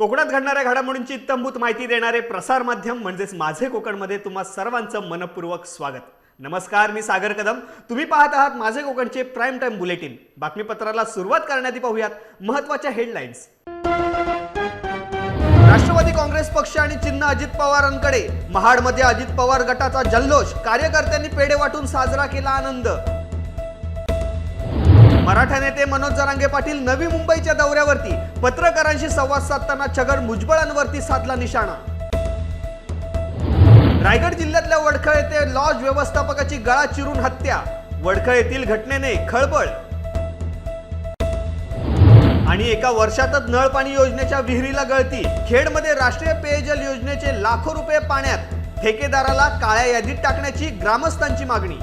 कोकणात घडणाऱ्या घडामोडींची इत्थंभूत माहिती देणारे प्रसार माध्यम म्हणजेच माझे कोकणमध्ये तुम्हा सर्वांचं मनपूर्वक स्वागत। नमस्कार, मी सागर कदम। तुम्ही पाहत आहात माझे कोकणचे प्राइम टाइम बुलेटिन। बातमीपत्राला सुरुवात करण्याआधी पाहूयात महत्त्वाच्या हेडलाईन्स। राष्ट्रवादी काँग्रेस पक्ष आणि चिन्ह अजित पवारांकडे। महाडमध्ये अजित पवार गटाचा जल्लोष, कार्यकर्त्यांनी पेढे वाटून साजरा केला आनंद। मराठा नेते मनोज जरांगे पाटील नवी मुंबईच्या दौऱ्यावरती, पत्रकारांशी संवाद साधताना छगन भुजबळांवरती साधला निशाणा। रायगड जिल्ह्यातल्या वडखळ येथे लॉज व्यवस्थापकाची गळा चिरून हत्या, वडखळ येथील घटनेने खळबळ। आणि एका वर्षातच नळ पाणी योजनेच्या विहिरीला गळती, खेडमध्ये राष्ट्रीय पेयजल योजनेचे लाखो रुपये पाण्यात, ठेकेदाराला काळ्या यादीत टाकण्याची ग्रामस्थांची मागणी।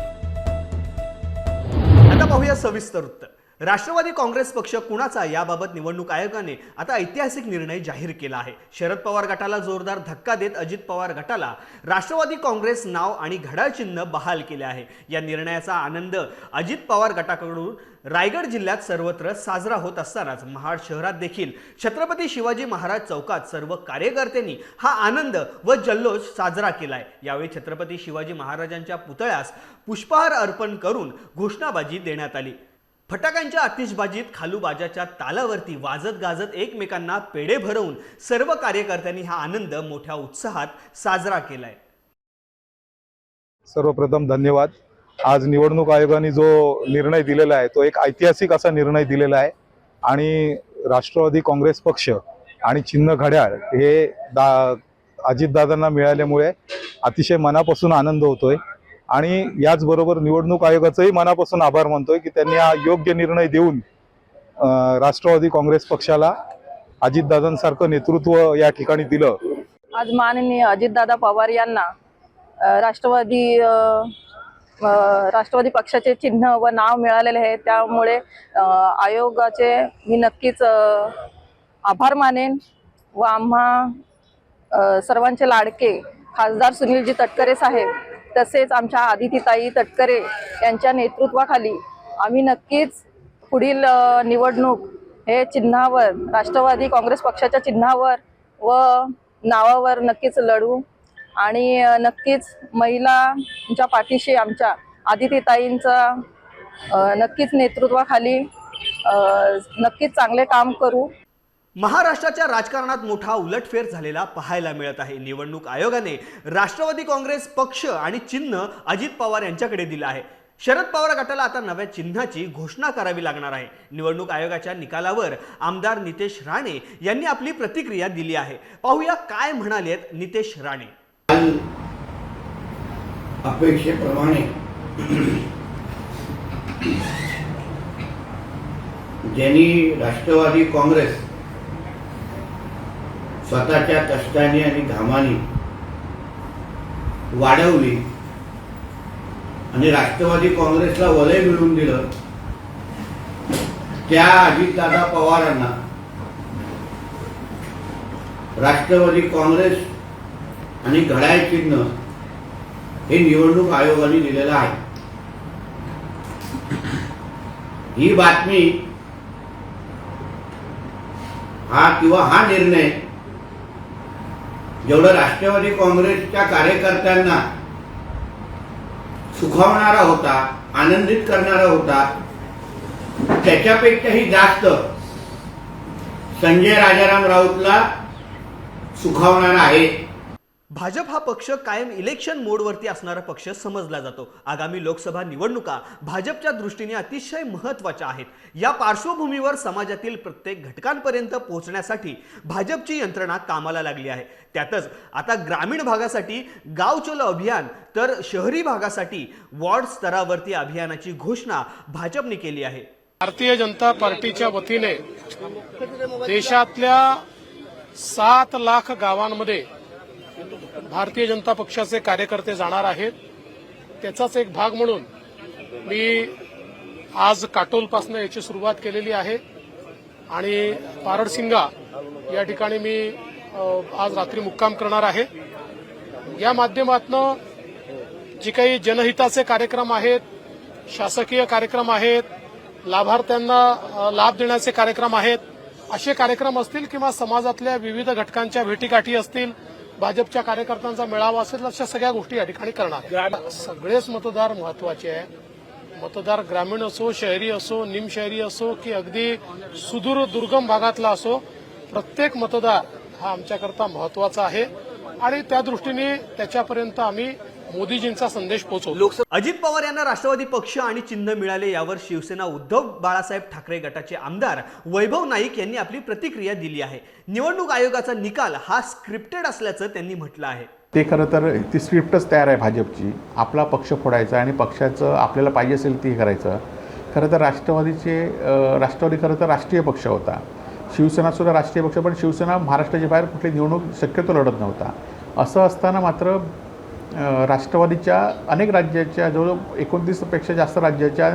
आता पाहूया सविस्तर उत्तर। राष्ट्रवादी काँग्रेस पक्ष कुणाचा याबाबत निवडणूक आयोगाने आता ऐतिहासिक निर्णय जाहीर केला आहे। शरद पवार गटाला जोरदार धक्का देत अजित पवार गटाला राष्ट्रवादी काँग्रेस नाव आणि घड्याळ चिन्ह बहाल केले आहे। या निर्णयाचा आनंद अजित पवार गटाकडून रायगड जिल्ह्यात सर्वत्र साजरा होत असतानाच महाड शहरात देखील छत्रपती शिवाजी महाराज चौकात सर्व कार्यकर्त्यांनी हा आनंद व जल्लोष साजरा केलाय। यावेळी छत्रपती शिवाजी महाराजांच्या पुतळ्यास पुष्पहार अर्पण करून घोषणाबाजी देण्यात आली। फटाक्यांच्या आतिषबाजीत खालूबाजाच्या तालावरती वाजत गाजत एकमेकांना पेढे भरवून सर्व कार्यकर्त्यांनी हा आनंद मोठ्या उत्साहात साजरा केलाय। सर्वप्रथम धन्यवाद। आज निवडणूक आयोगाने जो निर्णय दिलेला आहे तो एक ऐतिहासिक असा निर्णय दिलेला आहे आणि राष्ट्रवादी काँग्रेस पक्ष आणि चिन्ह घड्याळ हे अजितदादांना मिळाल्यामुळे अतिशय मनापासून आनंद होतोय आणि याचबरोबर निवडणूक आयोगाचंही मनापासून आभार मानतोय की त्यांनी हा योग्य निर्णय देऊन राष्ट्रवादी काँग्रेस पक्षाला अजितदादांसारखं नेतृत्व या ठिकाणी दिलं। आज माननीय अजितदादा पवार यांना राष्ट्रवादी पक्षाचे चिन्ह व नाव मिळालेले आहे, त्यामुळे आयोगाचे मी नक्कीच आभार मानेन व आम्हा सर्वांचे लाडके खासदार सुनीलजी तटकरे साहेब तसेच आमच्या आदितीताई तटकरे यांच्या नेतृत्वाखाली आम्ही नक्कीच पुढील निवडणूक हे चिन्हावर राष्ट्रवादी काँग्रेस पक्षाच्या चिन्हावर व नावावर नक्कीच लढू आणि नक्कीच महिलांच्या पाठीशी आमच्या आदितीताईंचा नक्कीच नेतृत्वाखाली नक्कीच चांगले काम करू। महाराष्ट्राच्या राजकारणात मोठा उलटफेर झालेला पाहायला मिळत आहे। निवडणूक आयोगाने राष्ट्रवादी काँग्रेस पक्ष आणि चिन्ह अजित पवार यांच्याकडे दिलं आहे। शरद पवार गटाला आता नव्या चिन्हाची घोषणा करावी लागणार आहे। निवडणूक आयोगाच्या निकालावर आमदार नितेश राणे यांनी आपली प्रतिक्रिया दिली आहे। पाहूया काय म्हणालेत नितेश राणे। अपेक्षेप्रमाणे ज्यांनी राष्ट्रवादी काँग्रेस स्वतःच्या कष्टाने आणि घामाने वाढवली आणि राष्ट्रवादी काँग्रेसला वलय मिळवून दिलं, त्या अजितदादा पवारांना राष्ट्रवादी काँग्रेस आणि घड्याळ चिन्ह हे निवडणूक आयोगाने दिलेलं आहे। ही बातमी हा निर्णय जेवढं राष्ट्रवादी काँग्रेसच्या कार्यकर्त्यांना सुखावणारा होता, आनंदित करणारा होता, त्याच्यापेक्षाही जास्त संजय राजाराम राऊतला सुखावणारा आहे। भाजप हा पक्ष कायम इलेक्शन मोडवरती असणारा पक्ष समजला जातो। आगामी लोकसभा निवडणुका भाजपच्या दृष्टीने अतिशय महत्त्वाच्या आहेत। या पार्श्वभूमीवर समाजातील प्रत्येक घटकांपर्यंत पोहोचण्यासाठी भाजपची यंत्रणा कामाला लागली आहे। त्यातच आता ग्रामीण भागासाठी गाव चलो अभियान तर शहरी भागासाठी वॉर्ड स्तरावरती अभियानाची घोषणा भाजपने केली आहे। भारतीय जनता पार्टीच्या वतीने देशातल्या 7 लाख गावांमध्ये भारतीय जनता पक्षाचे कार्यकर्ते जाणार आहेत। त्याचाच एक भाग म्हणून मी आज काटोलपासून याची सुरुवात केलेली आहे आणि पारडसिंगा या ठिकाणी मी आज रात्री मुक्काम करणार आहे। या माध्यमातून जी काही जनहिताचे कार्यक्रम आहेत, शासकीय कार्यक्रम आहेत, लाभार्थ्यांना लाभ देण्याचे कार्यक्रम आहेत, असे कार्यक्रम असतील किंवा समाजातल्या विविध घटकांच्या भेटीगाठी असतील, भाजपच्या कार्यकर्त्यांचा मेळावा असेल, अशा सगळ्या गोष्टी या ठिकाणी करणार. सगळेच मतदार महत्वाचे आहे. मतदार ग्रामीण असो, शहरी असो, निमशहरी असो की अगदी सुदूर दुर्गम भागातला असो, प्रत्येक मतदार हा आमच्याकरता महत्वाचा आहे आणि त्या दृष्टीने त्याच्यापर्यंत आम्ही मोदीजींचा संदेश पोहोचवतो. अजित पवार यांना राष्ट्रवादी पक्ष आणि चिन्ह मिळाले यावर शिवसेना उद्धव बाळासाहेब ठाकरे गटाचे आमदार वैभव नाईक यांनी आपली प्रतिक्रिया दिली आहे. निवडणूक आयोगाचा निकाल हा स्क्रिप्टेड असल्याचं त्यांनी म्हटलं आहे. ते खरं तर ती स्क्रिप्टच तयार आहे भाजपची. आपला पक्ष फोडायचा आणि पक्षाचं आपल्याला पाहिजे असेल ती करायचं. खरं तर राष्ट्रवादी खरं तर राष्ट्रीय पक्ष होता. शिवसेनासुद्धा राष्ट्रीय पक्ष, पण शिवसेना महाराष्ट्राच्या बाहेर कुठली निवडणूक शक्यतो लढत नव्हता. असं असताना मात्र राष्ट्रवादीच्या अनेक राज्याच्या जवळ 29पेक्षा जास्त राज्याच्या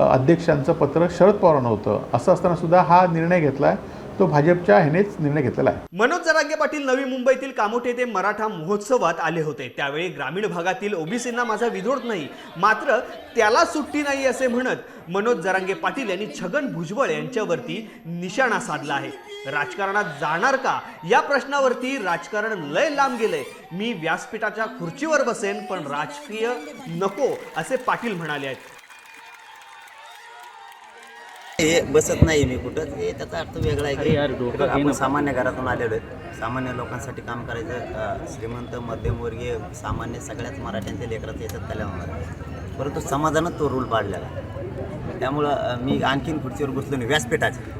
अध्यक्षांचं पत्र शरद पवारांना होतं. असं असताना सुद्धा हा निर्णय घेतला तो भाजपच्या ह्यानेच निर्णय घेतलेला आहे. मनोज जरांगे पाटील नवी मुंबईतील कामोठे येथे मराठा महोत्सवात आले होते. त्यावेळी ग्रामीण भागातील ओबीसींना माझा विरोध नाही, मात्र त्याला सुट्टी नाही असे म्हणत मनोज जरांगे पाटील यांनी छगन भुजबळ यांच्यावरती निशाणा साधला आहे. राजकारणात जाणार का या प्रश्नावरती राजकारण लय लांब गेलंय. मी व्यासपीठाच्या खुर्चीवर बसेन पण राजकीय नको असे पाटील म्हणाले आहेत. हे बसत नाही मी कुठं, हे त्याचा अर्थ वेगळा आहे की आपण सामान्य घरातून आलेलो आहे. सामान्य लोकांसाठी काम करायचं. श्रीमंत, मध्यमवर्गीय, सामान्य सगळ्याच मराठ्यांच्या लेकराचं याच्यात कल्याण होणार, परंतु समाजानं तो रूल पाडलेला आहे. त्यामुळं मी आणखीन खुर्चीवर बसलो नाही व्यासपीठाचे.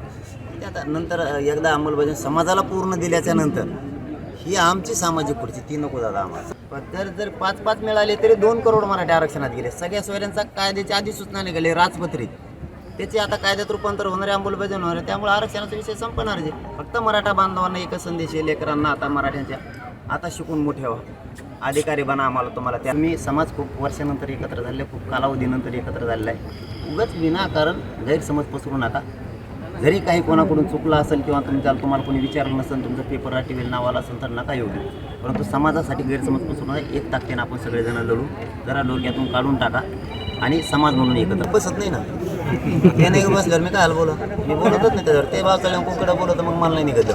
ते आता नंतर एकदा अंमलबजावणी समाजाला पूर्ण दिल्याच्या नंतर ही आमची सामाजिक खुर्ची, ती नको दादा आम्हाला. पण जर 5-5 मिळाले तरी 2 करोड मराठी आरक्षणात गेले. सगळ्या सोयऱ्यांचा कायद्याच्या आधी सूचना निघाली राजपत्रित, त्याचे आता कायद्यात रूपांतर होणारे, अंमलबजावणी होणार आहे. त्यामुळे आरक्षणाचा विषय संपणार आहे. फक्त मराठा बांधवांना एकच संदेश आहे, लेकरांना आता मराठ्यांच्या आता शिकून मोठे व्हा, अधिकारी बना आम्हाला तुम्हाला. त्या मी समाज खूप वर्षानंतर एकत्र झाले, खूप कालावधीनंतर एकत्र झालेला आहे. उगाच विनाकारण गैरसमज पसरू नका. जरी काही कोणाकडून चुकलं असेल किंवा तुम्हाला कोणी विचारलं नसेल, तुमचं पेपर टीव्हीला नावाला असेल तर नका येऊ देऊ. परंतु समाजासाठी गैरसमज पसरू नका. एक ताकदीनं आपण सगळेजण लढू. जरा डोक्यातून काढून टाका आणि समाज म्हणून एकत्र बसत नाही ना. ते नाही बसल्यावर मी काय बोला, मी बोलतच नाही त्याच्यावर. ते बाजूला कुकडं बोलत मग मला नाही निघत,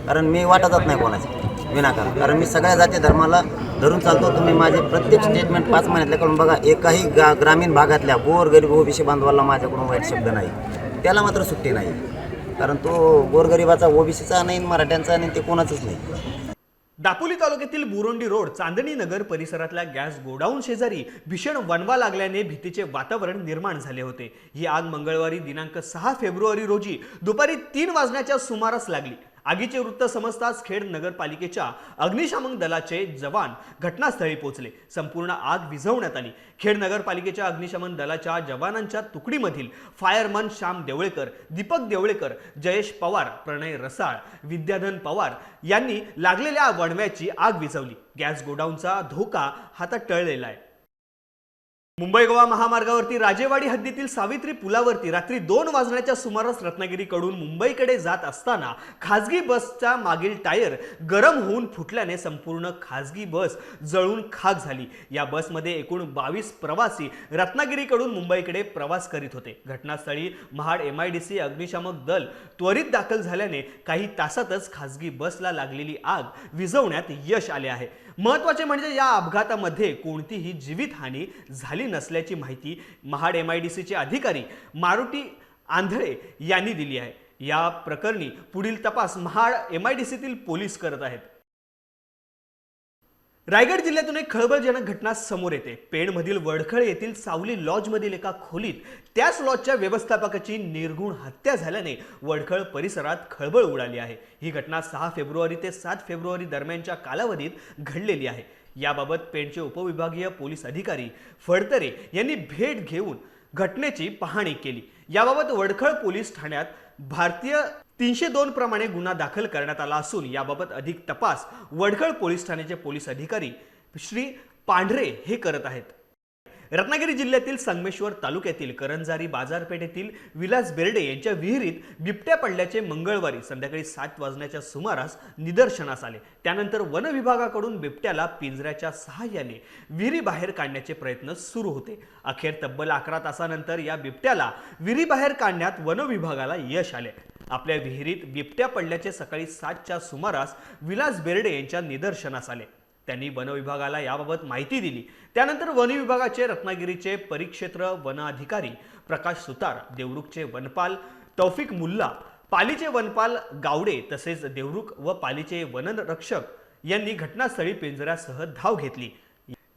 कारण मी वाटतच नाही कोणाचे विनाकारण. कारण मी सगळ्या जाती धर्माला धरून चालतो. तुम्ही माझे प्रत्येक स्टेटमेंट 5 महिन्यातल्या करून बघा. एकाही ग्रामीण भागातल्या गोरगरीब ओबीसी बांधवाला माझ्याकडून वाईट शब्द नाही. त्याला मात्र सुट्टी नाही, कारण तो गोरगरिबाचा ओबीसीचा नाही, मराठ्यांचा नाही, ते कोणाचंच नाही. दापोली तालुक्यातील बुरोंडी रोड चांदणी नगर परिसरातल्या गॅस गोडाऊन शेजारी भीषण वणवा लागल्याने भीतीचे वातावरण निर्माण झाले होते. ही आग मंगळवारी दिनांक 6 फेब्रुवारी रोजी दुपारी 3 वाजण्याच्या सुमारास लागली. आगीचे वृत्त समजताच खेड नगरपालिकेच्या अग्निशामक दलाचे जवान घटनास्थळी पोहोचले. संपूर्ण आग विझवण्यात आली. खेड नगरपालिकेच्या अग्निशमन दलाच्या जवानांच्या तुकडीमधील फायरमन श्याम देवळेकर, दीपक देवळेकर, जयेश पवार, प्रणय रसाळ, विद्याधन पवार यांनी लागलेल्या वणव्याची आग विझवली. गॅस गोडाऊनचा धोका आता टळलेला आहे. मुंबई गोवा महामार्गावरती राजेवाडी हद्दीतील सावित्री पुलावरती रात्री 2 वाजण्याच्या सुमारास रत्नागिरीकडून मुंबईकडे जात असताना खासगी बसचा मागील टायर गरम होऊन फुटल्याने संपूर्ण खासगी बस जळून खाक झाली. या बसमध्ये एकूण 22 प्रवासी रत्नागिरीकडून मुंबईकडे प्रवास करीत होते. घटनास्थळी महाड MIDC अग्निशामक दल त्वरित दाखल झाल्याने काही तासातच खासगी बसला लागलेली आग विझवण्यात यश आले आहे. महत्त्वाचे म्हणजे या अपघातामध्ये कोणतीही जीवितहानी झाली नसल्याची माहिती महाड MIDCचे अधिकारी मारुती आंधळे यांनी दिली आहे. या प्रकरणी पुढील तपास महाड MIDCतील पोलीस करत आहेत. रायगड जिल्ह्यातून एक खळबळजनक घटना समोर येते. पेणमधील वडखळ येथील सावली लॉजमधील एका खोलीत त्याच लॉजच्या व्यवस्थापकाची निर्घुण हत्या झाल्याने वडखळ परिसरात खळबळ उडाली आहे. ही घटना 6 फेब्रुवारी ते 7 फेब्रुवारी दरम्यानच्या कालावधीत घडलेली आहे. याबाबत पेणचे उपविभागीय पोलीस अधिकारी फडतरे यांनी भेट घेऊन घटनेची पाहणी केली. याबाबत वडखळ पोलीस ठाण्यात भारतीय 302 प्रमाणे गुन्हा दाखल करण्यात आला असून याबाबत अधिक तपास वडखळ पोलीस ठाण्याचे पोलीस अधिकारी श्री पांढरे हे करत आहेत. रत्नागिरी जिल्ह्यातील संगमेश्वर तालुक्यातील करंजारी बाजारपेठेतील विलास बेर्डे यांच्या विहिरीत बिबट्या पडल्याचे मंगळवारी संध्याकाळी 7 वाजण्याच्या सुमारास निदर्शनास आले. त्यानंतर वन विभागाकडून बिबट्याला पिंजऱ्याच्या सहाय्याने विहिरीबाहेर काढण्याचे प्रयत्न सुरू होते. अखेर तब्बल 11 तासानंतर या बिबट्याला विहिरीबाहेर काढण्यात वन विभागाला यश आले. आपल्या विहिरीत बिबट्या पडल्याचे सकाळी 7च्या सुमारास विलास बेर्डे यांच्या निदर्शनास आले. त्यांनी वन विभागाला याबाबत माहिती दिली. त्यानंतर वन विभागाचे रत्नागिरीचे परिक्षेत्र वन अधिकारी प्रकाश सुतार, देवरुखचे वनपाल तौफिक मुल्ला, पालीचे वनपाल गावडे तसेच देवरुख व पालीचे वनरक्षक यांनी घटनास्थळी पिंजऱ्यासह धाव घेतली.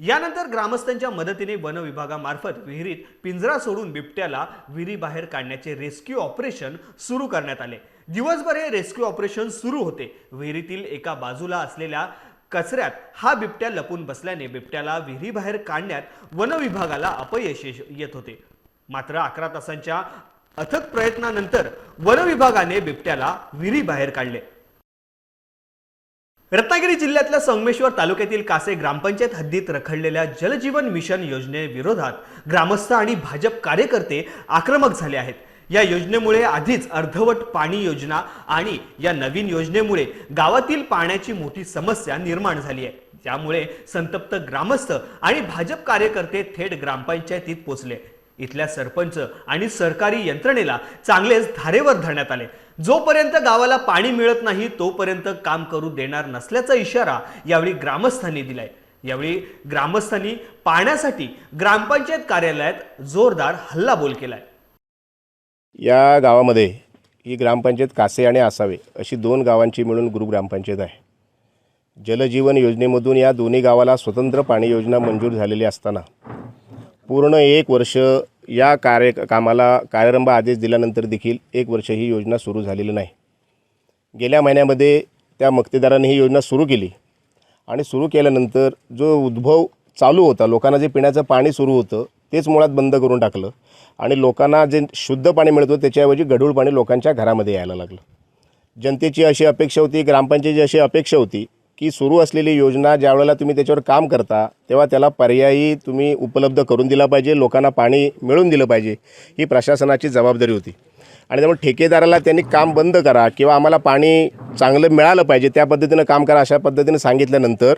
यानंतर ग्रामस्थांच्या मदतीने वन विभागामार्फत विहिरीत पिंजरा सोडून बिबट्याला विहिरीबाहेर काढण्याचे रेस्क्यू ऑपरेशन सुरू करण्यात आले. दिवसभर हे रेस्क्यू ऑपरेशन सुरू होते. विहिरीतील एका बाजूला असलेल्या कचऱ्यात हा बिबट्या लपून बसल्याने बिबट्याला विहिरीबाहेर काढण्यात वन विभागाला अपयश येत होते. मात्र 11 तासांच्या अथक प्रयत्नानंतर वन विभागाने बिबट्याला विहिरीबाहेर काढले. रत्नागिरी जिल्ह्यातल्या संगमेश्वर तालुक्यातील कासे ग्रामपंचायत हद्दीत रखडलेल्या जलजीवन मिशन योजनेविरोधात ग्रामस्थ आणि भाजप कार्यकर्ते आक्रमक झाले आहेत. या योजनेमुळे आधीच अर्धवट पाणी योजना आणि या नवीन योजनेमुळे गावातील पाण्याची मोठी समस्या निर्माण झाली आहे. त्यामुळे संतप्त ग्रामस्थ आणि भाजप कार्यकर्ते थेट ग्रामपंचायतीत पोहोचले. इथल्या सरपंच आणि सरकारी यंत्रणेला चांगलेच धारेवर धरण्यात आले. जोपर्यंत गावाला पाणी मिळत नाही तोपर्यंत काम करू देणार नसल्याचा इशारा यावेळी ग्रामस्थांनी दिलाय. यावेळी ग्रामस्थांनी पाण्यासाठी ग्रामपंचायत कार्यालयात जोरदार हल्लाबोल केलाय. या गावामध्ये ही ग्रामपंचायत कासे आणि आसावे अशी 2 गावांची मिळून ग्रामपंचायत आहे. जलजीवन योजनेमधून या दोन्ही गावाला स्वतंत्र पाणी योजना मंजूर झालेली असताना पूर्ण 1 वर्ष या कामाला कार्यारंभ आदेश दिल्यानंतर देखील 1 वर्ष ही योजना सुरू झालेली नाही. गेल्या महिन्यामध्ये त्या मक्तेदारांनी ही योजना सुरू केली आणि सुरू केल्यानंतर जो उद्भव चालू होता, लोकांना जे पिण्याचं पाणी सुरू होतं तेच मुळात बंद करून टाकलं आणि लोकांना जे शुद्ध पाणी मिळतं त्याच्याऐवजी गढूळ पाणी लोकांच्या घरामध्ये यायला लागलं. जनतेची अशी अपेक्षा होती, ग्रामपंचायतीची अशी अपेक्षा होती की सुरू असलेली योजना ज्या वेळेला तुम्ही त्याच्यावर काम करता तेव्हा त्याला पर्यायी तुम्ही उपलब्ध करून दिला पाहिजे, लोकांना पाणी मिळून दिलं पाहिजे, ही प्रशासनाची जबाबदारी होती. आणि त्यामुळे ठेकेदाराला त्यांनी काम बंद करा किंवा आम्हाला पाणी चांगलं मिळालं पाहिजे त्या पद्धतीनं काम करा अशा पद्धतीनं सांगितल्यानंतर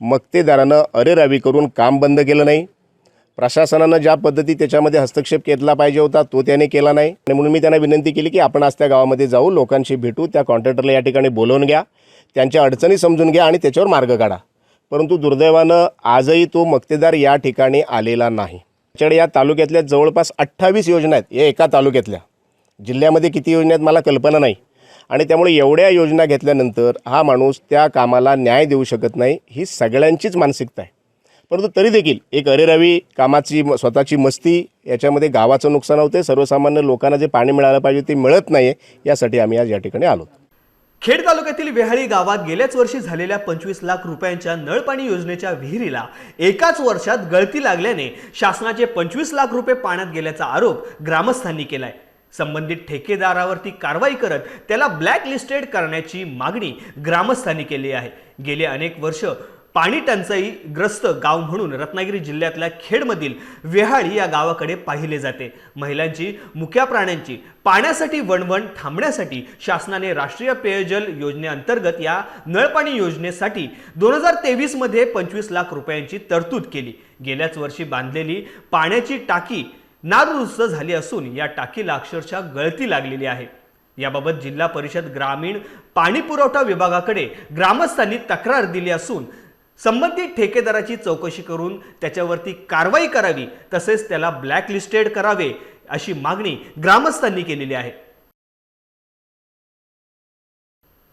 मक्तेदारानं अरेरावी करून काम बंद केलं नाही. प्रशासनानं ज्या पद्धती त्याच्यामध्ये हस्तक्षेप केला पाहिजे होता तो त्याने केला नाही. आणि म्हणून मी त्यांना विनंती केली की आपण आज त्या गावामध्ये जाऊ, लोकांशी भेटू, त्या कॉन्ट्रॅक्टरला या ठिकाणी बोलवून घ्या, त्यांच्या अडचणी समजून घ्या आणि त्याच्यावर मार्ग काढा. परंतु दुर्दैवानं आजही तो मक्तेदार या ठिकाणी आलेला नाही. त्याच्याकडे या तालुक्यातल्या जवळपास 28 योजना आहेत. या एका तालुक्यातल्या, जिल्ह्यामध्ये किती योजना आहेत मला कल्पना नाही. आणि त्यामुळे एवढ्या योजना घेतल्यानंतर हा माणूस त्या कामाला न्याय देऊ शकत नाही, ही सगळ्यांचीच मानसिकता आहे. परंतु तरी देखील एक अरेरावी कामाची स्वतःची मस्ती याच्यामध्ये गावाचं नुकसान होते. सर्वसामान्य लोकांना जे पाणी मिळालं पाहिजे ते मिळत नाही आहे, यासाठी आम्ही आज या ठिकाणी आलो. खेड तालुक्यातील वेहाळी गावात गेल्याच वर्षी झालेल्या 25 लाख रुपयांच्या नळपाणी योजनेच्या विहिरीला एकाच वर्षात गळती लागल्याने शासनाचे 25 लाख रुपये पाण्यात गेल्याचा आरोप ग्रामस्थांनी केलाय. संबंधित ठेकेदारावरती कारवाई करत त्याला ब्लॅक लिस्टेड करण्याची मागणी ग्रामस्थांनी केली आहे. गेले अनेक वर्ष पाणी टंचाई ग्रस्त गाव म्हणून रत्नागिरी जिल्ह्यातल्या खेडमधील वेहाळी या गावाकडे पाहिले जाते. महिलांची, मुक्या प्राण्यांची पाण्यासाठी वणवण थांबण्यासाठी शासनाने राष्ट्रीय पेयजल योजनेअंतर्गत या नळपाणी योजनेसाठी 2023 मध्ये 25 लाख रुपयांची तरतूद केली. गेल्याच वर्षी बांधलेली पाण्याची टाकी नादुरुस्त झाली असून या टाकीला अक्षरशः गळती लागलेली आहे. याबाबत जिल्हा परिषद ग्रामीण पाणी पुरवठा विभागाकडे ग्रामस्थांनी तक्रार दिली असून संबंधित ठेकेदाराची चौकशी करून त्याच्यावरती कारवाई करावी, तसेच त्याला ब्लॅक लिस्टेड करावे अशी मागणी ग्रामस्थांनी केलेली आहे.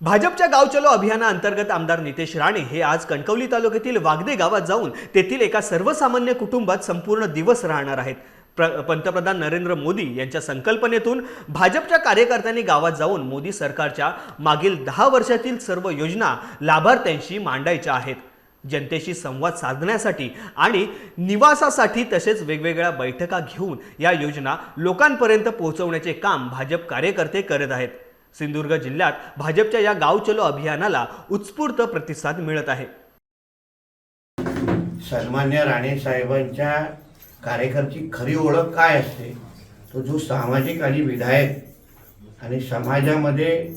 भाजपच्या गाव चलो अभियानाअंतर्गत आमदार नितेश राणे हे आज कणकवली तालुक्यातील वागदे गावात जाऊन तेथील एका सर्वसामान्य कुटुंबात संपूर्ण दिवस राहणार आहेत. पंतप्रधान नरेंद्र मोदी यांच्या संकल्पनेतून भाजपच्या कार्यकर्त्यांनी गावात जाऊन मोदी सरकारच्या मागील 10 वर्षातील सर्व योजना लाभार्थ्यांशी मांडायच्या आहेत. जनतेशी संवाद साधण्यासाठी आणि निवासासाठी तसेच वेगवेगळ्या बैठका घेऊन या योजना लोकांपर्यंत पोहोचवण्याचे काम भाजप कार्यकर्ते करत आहेत. सिंधुदुर्ग जिल्ह्यात भाजपच्या या गाव चलो अभियानाला उत्स्फूर्त प्रतिसाद मिळत आहे. सन्मान्य राणे साहेबांच्या कार्यकर्त्याची खरी ओळख काय असते, तो जो सामाजिक आणि विधायक आणि समाजामध्ये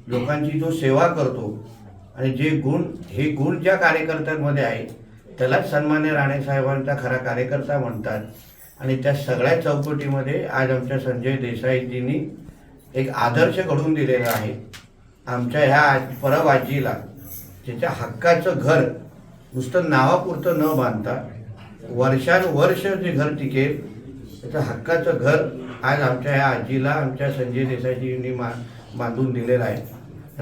लोकांची जो सेवा करतो आणि जे गुण, हे गुण ज्या कार्यकर्त्यांमध्ये आहेत त्यालाच सन्मान्य राणे साहेबांचा खरा कार्यकर्ता म्हणतात. आणि त्या सगळ्या चौकटीमध्ये आज आमच्या संजय देसाईजींनी एक आदर्श घडवून दिलेला आहे. आमच्या ह्या परब आजीला त्याच्या हक्काचं घर नुसतं नावापुरतं न बांधता वर्षानुवर्ष जे घर टिकेल त्याचं हक्काचं घर आज आमच्या ह्या आजीला आमच्या संजय देसाईजींनी बांधून दिलेलं आहे.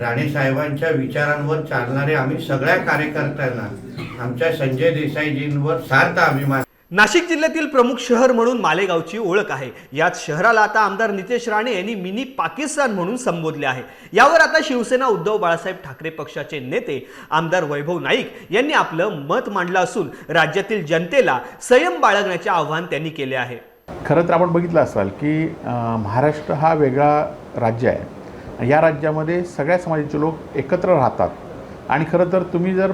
राणेसाहेबांच्या विचारांवर चालणारे आम्ही सगळ्या कार्यकर्त्यांना आमच्या संजय देसाईजींवर सार्थ अभिमान. नाशिक जिल्ह्यातील प्रमुख शहर म्हणून मालेगावची ओळख आहे. याच शहराला आता आमदार नितेश राणे यांनी मिनी पाकिस्तान म्हणून संबोधले आहे. यावर आता शिवसेना उद्धव बाळासाहेब ठाकरे पक्षाचे नेते आमदार वैभव नाईक यांनी आपलं मत मांडलं असून राज्यातील जनतेला संयम बाळगण्याचे आवाहन त्यांनी केले आहे. खरं तर आपण बघितलं असाल की महाराष्ट्र हा वेगळा राज्य आहे. या राज्यामध्ये सगळ्या समाजाचे लोक एकत्र राहतात आणि खरं तर तुम्ही जर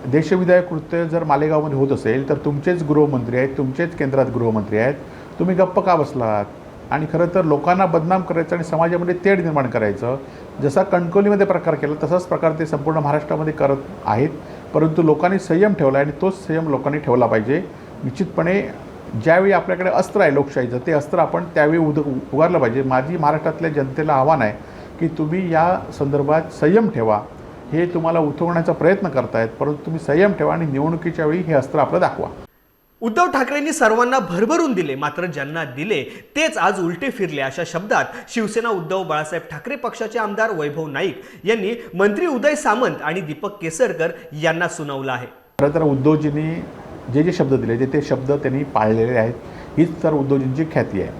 देशविधायक कृत्य जर मालेगावमध्ये होत असेल तर तुमचेच गृहमंत्री आहेत, तुमचेच केंद्रात गृहमंत्री आहेत, तुम्ही गप्प का बसलात? आणि खरं तर लोकांना बदनाम करायचं आणि समाजामध्ये तेढ निर्माण करायचं, जसा कणकवलीमध्ये प्रकार केला तसाच प्रकार ते संपूर्ण महाराष्ट्रामध्ये करत आहेत. परंतु लोकांनी संयम ठेवला आणि तोच संयम लोकांनी ठेवला पाहिजे. निश्चितपणे ज्यावेळी आपल्याकडे अस्त्र आहे लोकशाहीचं, ते अस्त्र आपण त्यावेळी उगारलं पाहिजे. माझी महाराष्ट्रातल्या जनतेला आव्हान आहे की तुम्ही या संदर्भात संयम ठेवा. हे तुम्हाला उठवण्याचा प्रयत्न करतायत, परंतु तुम्ही संयम ठेवा आणि निवडणुकीच्या वेळी हे अस्त्र आपलं दाखवा. उद्धव ठाकरेंनी सर्वांना भरभरून दिले, मात्र ज्यांना दिले तेच आज उलटे फिरले, अशा शब्दात शिवसेना उद्धव बाळासाहेब ठाकरे पक्षाचे आमदार वैभव नाईक यांनी मंत्री उदय सामंत आणि दीपक केसरकर यांना सुनावलं आहे. खरं तर उद्धवजींनी जे शब्द दिले ते शब्द त्यांनी पाळलेले आहेत. हीच तर उद्धवजींची ख्याती आहे.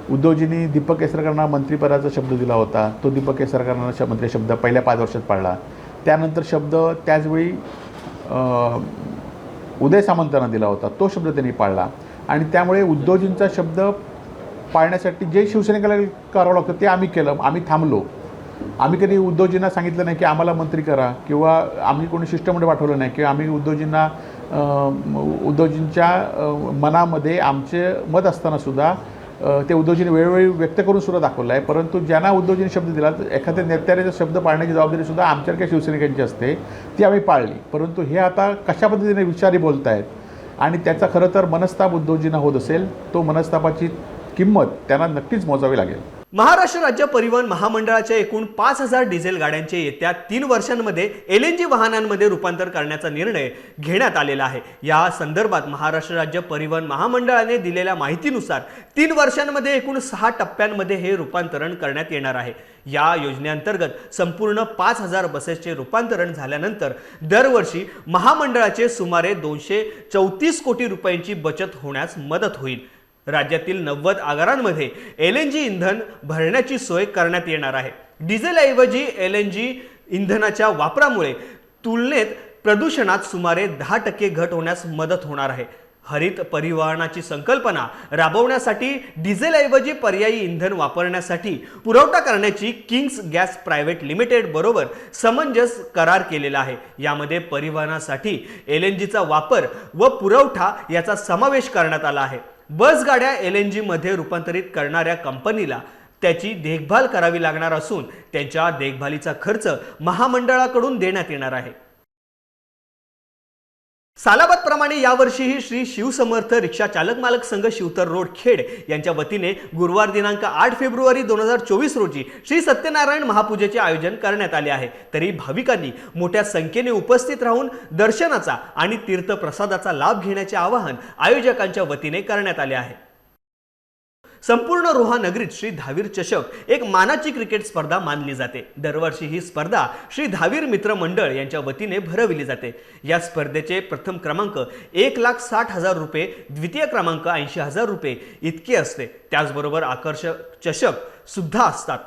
उद्धवजींनी दीपक केसरकरांना मंत्रिपदाचा शब्द दिला होता. तो दीपक केसरकरांना मंत्री शब्द पहिल्या 5 वर्षात पाळला. त्यानंतर शब्द त्याचवेळी उदय सामंतांना दिला होता, तो शब्द त्यांनी पाळला. आणि त्यामुळे उद्धवजींचा शब्द पाळण्यासाठी जे शिवसैनिकाला करावं लागतं ते आम्ही केलं. आम्ही थांबलो. आम्ही कधी उद्धवजींना सांगितलं नाही की आम्हाला मंत्री करा, किंवा आम्ही कोणी शिष्टमंडळ पाठवलं नाही, किंवा आम्ही उद्धवजींच्या मनामध्ये आमचे मत असतानासुद्धा ते उद्धवजींनी वेळोवेळी व्यक्त करून सुद्धा दाखवलं आहे. परंतु ज्यांना उद्धवजींनी शब्द दिला तर एखाद्या नेत्याने शब्द पाळण्याची जबाबदारीसुद्धा आमच्यासारख्या शिवसैनिकांची असते, ती आम्ही पाळली. परंतु हे आता कशा पद्धतीने विचारी बोलत आहेत आणि त्याचा खरं तर मनस्ताप उद्धवजींना होत असेल, तो मनस्तापाची किंमत त्यांना नक्कीच मोजावी लागेल. महाराष्ट्र राज्य परिवहन महामंडळाच्या एकूण 5,000 डिझेल गाड्यांचे येत्या 3 वर्षांमध्ये LNG वाहनांमध्ये रूपांतर करण्याचा निर्णय घेण्यात आलेला आहे. या संदर्भात महाराष्ट्र राज्य परिवहन महामंडळाने दिलेल्या माहितीनुसार 3 वर्षांमध्ये एकूण 6 टप्प्यांमध्ये हे रूपांतरण करण्यात येणार आहे. या योजनेअंतर्गत संपूर्ण 5,000 बसेसचे रूपांतरण झाल्यानंतर दरवर्षी महामंडळाचे सुमारे 234 कोटी रुपयांची बचत होण्यास मदत होईल. राज्यातील 90 आगारांमध्ये LNG इंधन भरण्याची सोय करण्यात येणार आहे. डिझेलऐवजी LNG इंधनाच्या वापरामुळे तुलनेत प्रदूषणात सुमारे 10% घट होण्यास मदत होणार आहे. हरित परिवहनाची संकल्पना राबवण्यासाठी डिझेलऐवजी पर्यायी इंधन वापरण्यासाठी पुरवठा करण्याची किंग्स गॅस प्रायव्हेट लिमिटेड बरोबर समंजस करार केलेला आहे. यामध्ये परिवहनासाठी LNGचा वापर व पुरवठा याचा समावेश करण्यात आला आहे. बस गाड्या LNG मध्ये रूपांतरित करणाऱ्या कंपनीला त्याची देखभाल करावी लागणार असून त्यांच्या देखभालीचा खर्च महामंडळाकडून देण्यात येणार आहे. सालाबादप्रमाणे यावर्षीही श्री शिवसमर्थ रिक्षा चालक मालक संघ शिवतर रोड खेड यांच्या वतीने गुरुवार दिनांक 8 फेब्रुवारी 2024 रोजी श्री सत्यनारायण महापूजेचे आयोजन करण्यात आले आहे. तरी भाविकांनी मोठ्या संख्येने उपस्थित राहून दर्शनाचा आणि तीर्थप्रसादाचा लाभ घेण्याचे आवाहन आयोजकांच्या वतीने करण्यात आले आहे. संपूर्ण रोहा नगरीत श्री धावीर चषक एक मानाची क्रिकेट स्पर्धा मानली जाते. दरवर्षी ही स्पर्धा श्री धावीर मित्र मंडळ यांच्या वतीने भरविली जाते. या स्पर्धेचे प्रथम क्रमांक 1,60,000 रुपये, द्वितीय क्रमांक 80,000 रुपये इतके असते. त्याचबरोबर आकर्षक चषक सुद्धा असतात.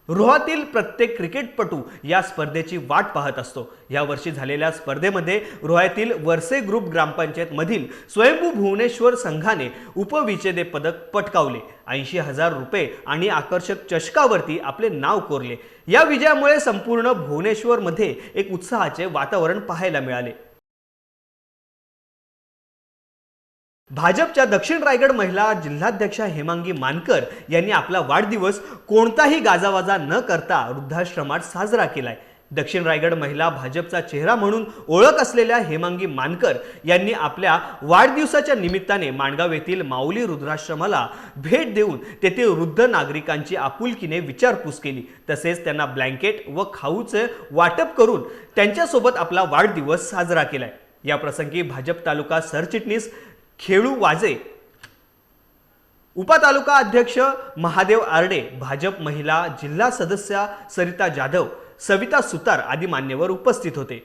रोहातील प्रत्येक क्रिकेटपटू या स्पर्धेची वाट पाहत असतो. या वर्षी झालेल्या स्पर्धेमध्ये रोह्यातील वरसे ग्रुप ग्रामपंचायत मधील स्वयंभू भुवनेश्वर संघाने उपविजेते पदक पटकावले. 80,000 रुपये आणि आकर्षक चषकावरती आपले नाव कोरले. या विजयामुळे संपूर्ण भुवनेश्वर मध्ये एक उत्साहाचे वातावरण पाहायला मिळाले. भाजपच्या दक्षिण रायगड महिला जिल्हाध्यक्षा हेमांगी मानकर यांनी आपला वाढदिवस कोणताही गाजावाजा न करता वृद्धाश्रमात साजरा केलाय. दक्षिण रायगड महिला भाजपचा चेहरा म्हणून ओळख असलेल्या हेमांगी मानकर यांनी आपल्या वाढदिवसाच्या निमित्ताने माणगाव येथील माऊली रुद्राश्रमाला भेट देऊन तेथील वृद्ध नागरिकांची आपुलकीने विचारपूस केली। तसेच त्यांना ब्लँकेट व खाऊचे वाटप करून त्यांच्यासोबत आपला वाढदिवस साजरा केलाय। या प्रसंगी भाजप तालुका सरचिटणीस खेळू वाजे, उपतालुका अध्यक्ष महादेव आरडे, भाजप महिला जिल्हा सदस्य सरिता जाधव, सविता सुतार आदी मान्यवर उपस्थित होते।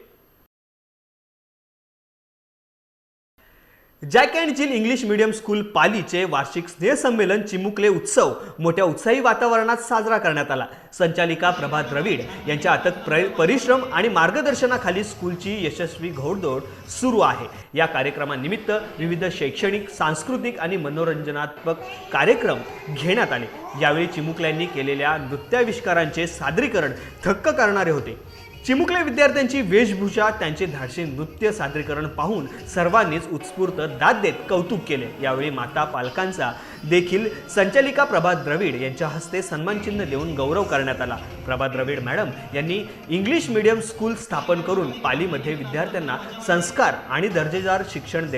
जॅक अँड जिल इंग्लिश मीडियम स्कूल पालीचे वार्षिक स्नेहसंमेलन चिमुकले उत्सव मोठ्या उत्साही वातावरणात साजरा करण्यात आला। संचालिका प्रभा द्रविड यांच्या अथक परिश्रम आणि मार्गदर्शनाखाली स्कूलची यशस्वी घोडदौड सुरू आहे। या कार्यक्रमानिमित्त विविध शैक्षणिक, सांस्कृतिक आणि मनोरंजनात्मक कार्यक्रम घेण्यात आले। यावेळी चिमुकल्यांनी केलेल्या नृत्याविष्कारांचे सादरीकरण थक्क करणारे होते। चिमुकले विद्यार्थ्यांची वेशभूषा, त्यांचे धाडसी नृत्य सादरीकरण पाहून सर्वांनीच उत्स्फूर्त दाद देत कौतुक केले। यावेळी माता पालकांचा देखील संचालिका प्रभा द्रविड यांच्या हस्ते सन्मानचिन्ह देऊन गौरव करण्यात आला। प्रभा द्रविड मॅडम यांनी इंग्लिश मीडियम स्कूल स्थापन करून पालीमध्ये विद्यार्थ्यांना संस्कार आणि दर्जेदार शिक्षण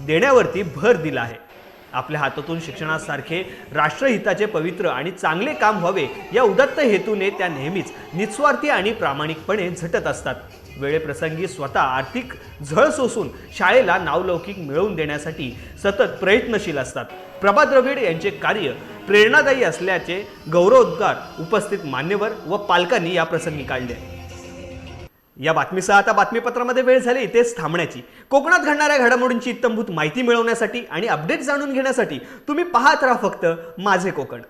देण्यावरती भर दिला आहे। आपल्या हातातून शिक्षणासारखे राष्ट्रहिताचे पवित्र आणि चांगले काम व्हावे या उदात्त हेतूने त्या नेहमीच निस्वार्थी आणि प्रामाणिकपणे झटत असतात। वेळेप्रसंगी स्वतः आर्थिक झळ सोसून शाळेला नावलौकिक मिळवून देण्यासाठी सतत प्रयत्नशील असतात। प्रभा द्रविड यांचे कार्य प्रेरणादायी असल्याचे गौरवोद्गार उपस्थित मान्यवर व पालकांनी या प्रसंगी काढले। या बातमीसह आता बातमीपत्रामध्ये वेळ झाली इथेच थांबण्याची। कोकणात घडणाऱ्या घडामोडींची इत्थंभूत माहिती मिळवण्यासाठी आणि अपडेट जाणून घेण्यासाठी तुम्ही पाहत राहा फक्त माझे कोकण।